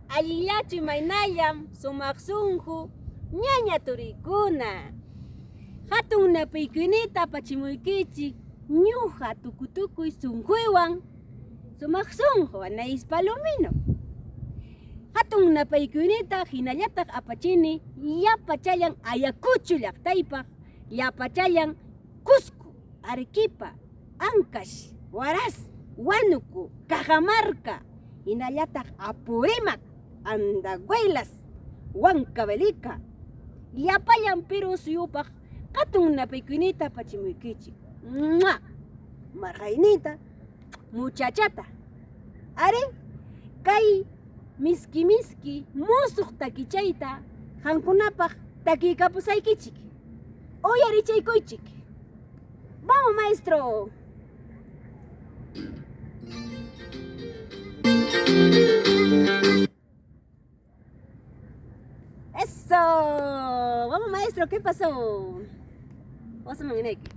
Allillachu maynayam sumaq sunqu ñaña turikuna. Hatun napaykuynita apachimuykichik ñuqa tukutukuy sunquywan sumaq sunqu anays palomino. Hatun napaykuynita hinallataq apachini yapachallan Ayacucho llaqtaypaq, yapachallan Cusco, Arequipa, Ancash, Huaraz, Huánuco, Cajamarca, hinallataq Apurímac, Andahuaylas, Huancavelica, yapallan Perú suyupaq hatun napaykuynita apachimuykichik. Marjaynita, muchachata. Are, kay miski musuq takichayta qankunapaq takiykapusaykichik. Uyarichaykuychik. Vamos, maestro. Eso. Vamos, maestro, ¿qué pasó? Vamos a mañana aquí.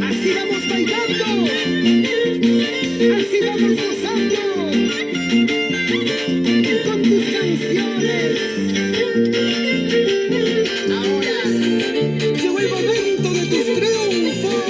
Así vamos bailando, así vamos gozando con tus canciones. Ahora llegó el momento de tus triunfos.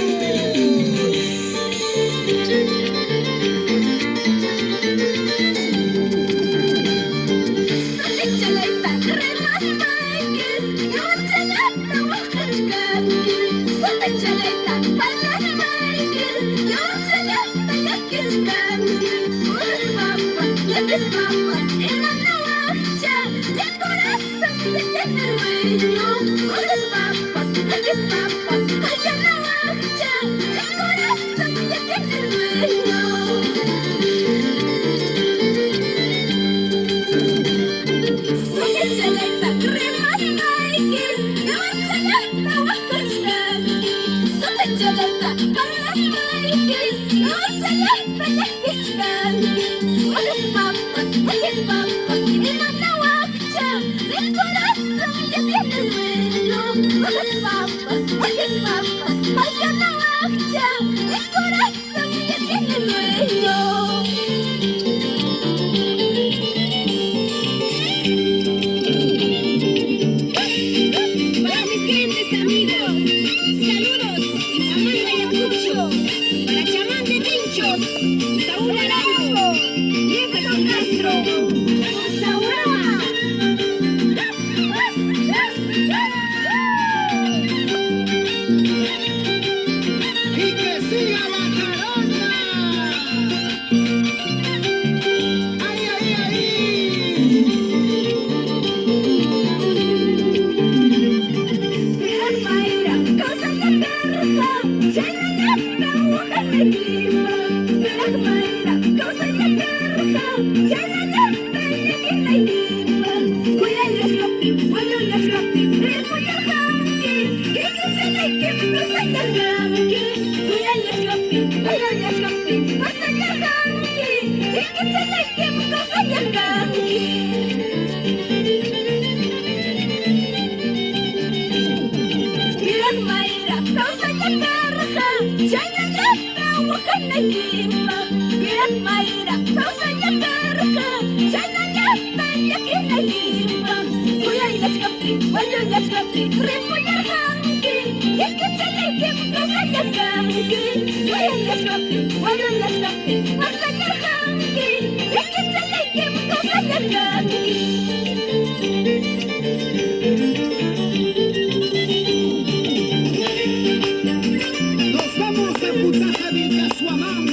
Nos vamos a Putaja del Casuamán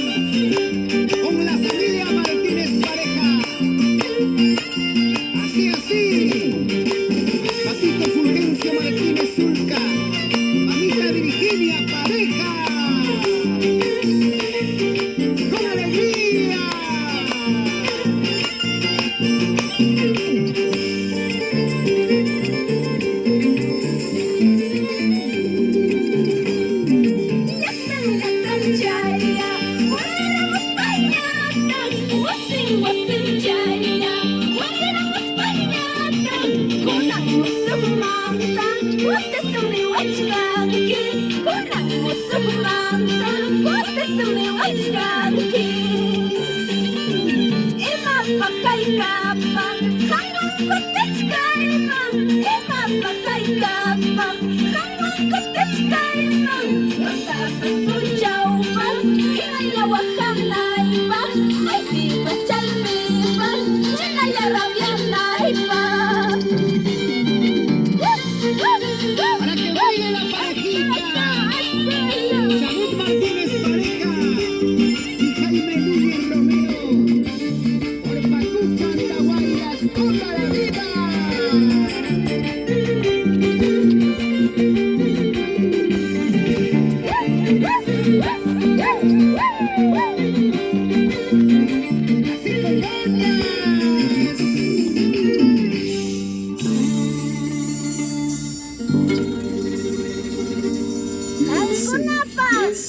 con la familia Martínez Pareja. Así. Patito Fulgencio Martínez Zulca. Mamita Virginia Pareja. Con alegría. ay kanki Imapakaykapang Kanong kutitskaymang Imapakaykapang Kanong kutitskaymang Magkakatudyaw-bas Hinayawakang naibas Ay bibas chay bibas Hinayarap yung naibas Para que baile la parejita. Salud Martínez pareja y Jaime Núñez Romero. Por Pacucha Tahuayas toda la vida. Así con ganas. Ay, kunapas!